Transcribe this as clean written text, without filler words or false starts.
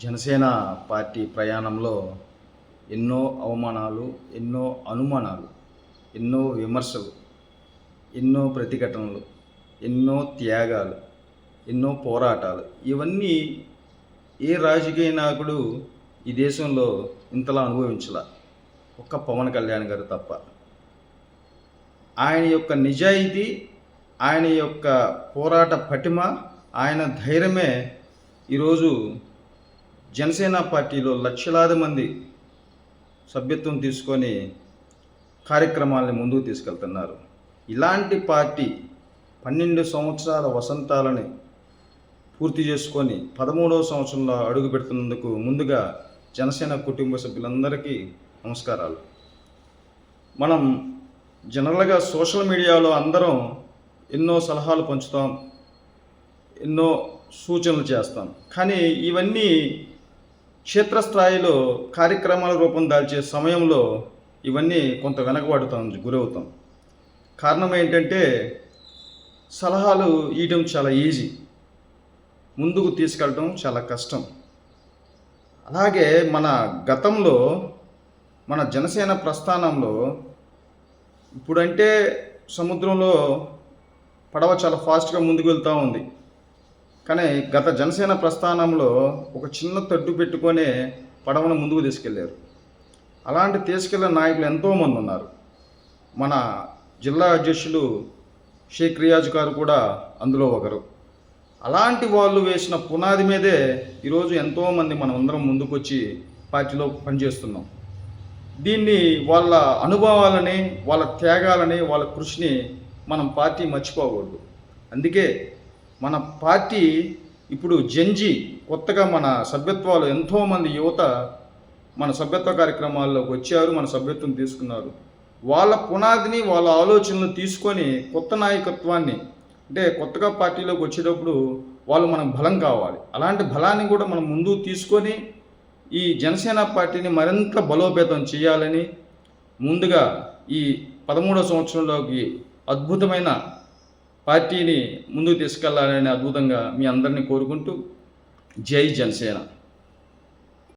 Janasena party ప్రయాణంలో ఎన్నో అవమానాలు, ఎన్నో అనుమానాలు, ఎన్నో విమర్శలు, ఎన్నో ప్రతిఘటనలు, ఎన్నో త్యాగాలు, ఎన్నో పోరాటాలు ఇవన్నీ ఏ రాజకీయ నాయకుడు ఈ దేశంలో ఇంతలా అనుభవించలా. ఒక్క పవన్ కళ్యాణ్ గారు తప్ప. ఆయన యొక్క నిజాయితీ, ఆయన యొక్క పోరాట పటిమ, ఆయన ధైర్యమే ఈరోజు జనసేన పార్టీలో లక్షలాది మంది సభ్యత్వం తీసుకొని కార్యక్రమాలని ముందుకు తీసుకెళ్తున్నారు. ఇలాంటి పార్టీ 12 సంవత్సరాల వసంతాలని పూర్తి చేసుకొని 13వ సంవత్సరంలో అడుగు పెడుతున్నందుకు ముందుగా జనసేన కుటుంబ సభ్యులందరికీ నమస్కారాలు. మనం జనరల్గా సోషల్ మీడియాలో అందరం ఎన్నో సలహాలు పంచుతాం, ఎన్నో సూచనలు చేస్తాం. కానీ ఇవన్నీ క్షేత్రస్థాయిలో కార్యక్రమాల రూపం దాల్చే సమయంలో ఇవన్నీ కొంత గురవుతాం. కారణం ఏంటంటే సలహాలు ఇవ్వడం చాలా ఈజీ, ముందుకు తీసుకెళ్ళడం చాలా కష్టం. అలాగే మన గతంలో మన జనసేన ప్రస్థానంలో ఇప్పుడంటే సముద్రంలో పడవ చాలా ఫాస్ట్గా ముందుకు వెళ్తూ ఉంది. కానీ గత జనసేన ప్రస్థానంలో ఒక చిన్న తట్టు పెట్టుకొనే పడవను ముందుకు తీసుకెళ్లారు. అలాంటి తీసుకెళ్లిన నాయకులు ఎంతోమంది ఉన్నారు. మన జిల్లా అధ్యక్షులు షేక్ రియాజ్ గారు కూడా అందులో ఒకరు. అలాంటి వాళ్ళు వేసిన పునాది మీదే ఈరోజు ఎంతోమంది మనం అందరం ముందుకొచ్చి పార్టీలో పనిచేస్తున్నాం. దీన్ని వాళ్ళ అనుభవాలని, వాళ్ళ త్యాగాలని, వాళ్ళ కృషిని మనం పార్టీ మర్చిపోకూడదు. అందుకే మన పార్టీ ఇప్పుడు జంజీ కొత్తగా మన సభ్యత్వాలు ఎంతోమంది యువత మన సభ్యత్వ కార్యక్రమాల్లోకి వచ్చారు, మన సభ్యత్వం తీసుకున్నారు. వాళ్ళ పునాదిని, వాళ్ళ ఆలోచనలు తీసుకొని కొత్త నాయకత్వాన్ని, అంటే కొత్తగా పార్టీలోకి వచ్చేటప్పుడు వాళ్ళు మనకు బలం కావాలి. అలాంటి బలాన్ని కూడా మనం ముందుకు తీసుకొని ఈ జనసేన పార్టీని మరింత బలోపేతం చేయాలని ముందుగా ఈ 13వ సంవత్సరంలోకి అద్భుతమైన పార్టీని ముందుకు తీసుకెళ్లాలని అద్భుతంగా మీ అందరినీ కోరుకుంటూ జై జనసేన.